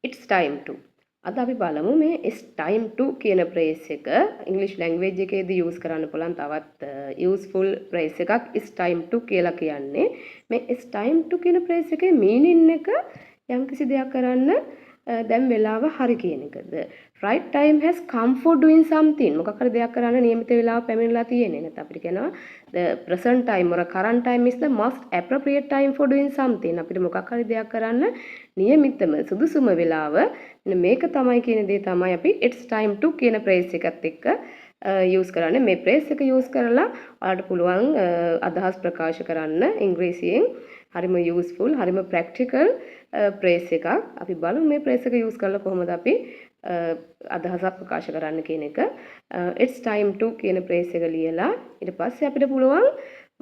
it's time to. අද අපි බලමු මේ it's time to කියන phrase එක English language එකේදී use කරන්න පුළුවන් තවත් useful phrase එකක් it's time to කියලා කියන්නේ. මේ it's time to කියන phrase එකේ meaning එක යම්කිසි දෙයක් කරන්න දැන් වෙලාව හරි කියන එක. The right time has come for doing something. මොකක් හරි දෙයක් කරන්න නියමිත වෙලාව පැමිණලා තියෙන්නේ. නැත්නම් අපිට කියනවා the present time or current time is the most appropriate time for doing something. අපිට මොකක් හරි දෙයක් කරන්න නියමිතම සුදුසුම වෙලාව මේක තමයි කියන දේ තමයි අපි it's time to කියන phrase එකත් එක්ක use කරන්නේ. මේ phrase එක use කරලා ඔයාලට පුළුවන් අදහස් ප්‍රකාශ කරන්න ඉංග්‍රීසියෙන් හරිම useful හරිම practical phrase එකක්. අපි බලමු මේ phrase එක use කරලා කොහොමද අපි අදහසක් ප්‍රකාශ කරන්න කියන එක. it's time to කියන phrase එක ලියලා ඊට පස්සේ අපිට පුළුවන්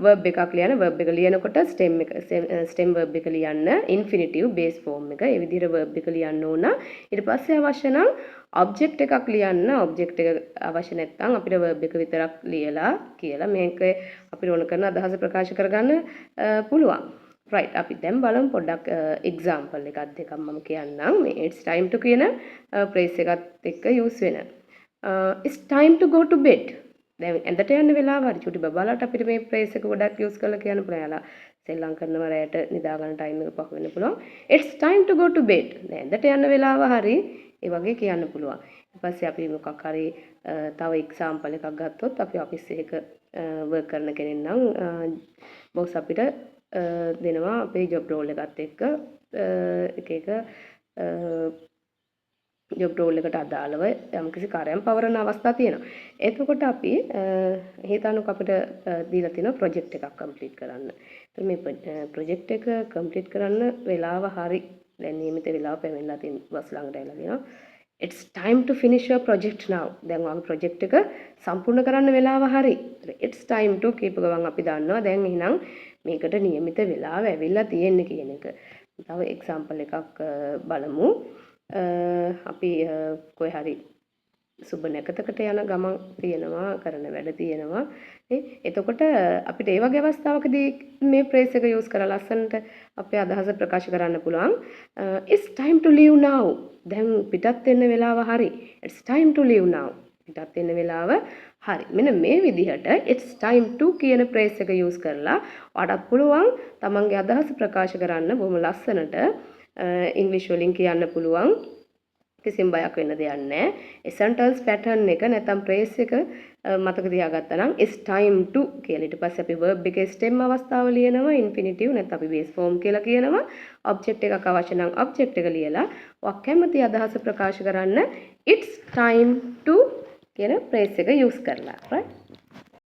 verb එකක් ලියන්න. verb එක ලියනකොට stem verb එක ලියන්න infinitive base form එක. ඒ විදිහට verb එක ලියන්න ඕන. ඊට පස්සේ අවශ්‍ය නම් object එකක් ලියන්න. object එක අවශ්‍ය නැත්නම් අපිට verb එක විතරක් ලියලා කියලා මේක අපිට ඕන කරන අදහස ප්‍රකාශ කරගන්න පුළුවන්. right අපි දැන් බලමු පොඩ්ඩක් example එකක් දෙකක් මම කියන්නම්. මේ it's time to කියන phrase එකත් එක්ක use වෙන. it's time to go to bed. දැන් ඇඳට යන්න වෙලාව හරි චුටි බබාලාට අපිට මේ phrase එක ගොඩක් use කරලා කියන්න පුළුවන්. යාලා සෙල්ලම් කරනවා රැයට නිදා ගන්න time එක පහ වෙන්න පුළුවන්. it's time to go to bed. දැන් ඇඳට යන්න වෙලාව හරි ඒ වගේ කියන්න පුළුවන්. ඊට පස්සේ අපි මොකක් හරි තව example එකක් ගත්තොත් අපි office එකක work කරන කෙනෙක් නම් boss අපිට දෙනවා අපේ job role එකත් එක්ක එක එක job role එකට අදාළව යම්කිසි කාර්යයන් පවරන අවස්ථා තියෙනවා. එතකොට අපි හිතන්නකෝ අපිට දීලා තියෙන project එකක් complete කරන්න. ඒත් මේ project එක complete කරන්න වෙලාව හරි දැන් නියමිත වෙලාව පැමිණලා තියෙන බස් ළඟට ඇවිල්ලා දෙනවා. it's time to finish your project now. දැන් ඔයාගේ project එක සම්පූර්ණ කරන්න වෙලාව හරි. it's time to කියපු ගමන් අපි දන්නවා දැන් එහෙනම් මේකට නියමිත වෙලාව ඇවිල්ලා තියෙන්නේ කියන එක. තව example එකක් බලමු. අපි කොහේ හරි සුබ නැකතකට යන ගමන් තියෙනවා කරන වැඩ තියෙනවා නේ. එතකොට අපිට ඒ වගේ අවස්ථාවකදී මේ phrase එක use කරලා ලස්සනට අපේ අදහස ප්‍රකාශ කරන්න පුළුවන්. it's time to leave now. දැන් පිටත් වෙන්න වෙලාව හරි. it's time to leave now. පිටත් වෙන්න වෙලාව හරි. මෙන්න මේ විදිහට it's time to කියන phrase එක use කරලා ඔයාලට පුළුවන් තමන්ගේ අදහස ප්‍රකාශ කරන්න බොහොම ලස්සනට ඉංග්‍රීසි වලින් කියන්න පුළුවන්. කිසිම බයක් වෙන්න දෙයක් නැහැ. ඒ sentence pattern එක නැත්නම් phrase එක මතක තියාගත්තා නම් it's time to කියලා ඊට පස්සේ අපි verb එකේ stem අවස්ථාව ලියනවා infinitive නැත්නම් අපි base form කියලා කියනවා. object එකක් අවශ්‍ය නම් object එක ලියලා ඔයා කැමති අදහස ප්‍රකාශ කරන්න it's time to කියන phrase එක use කරලා right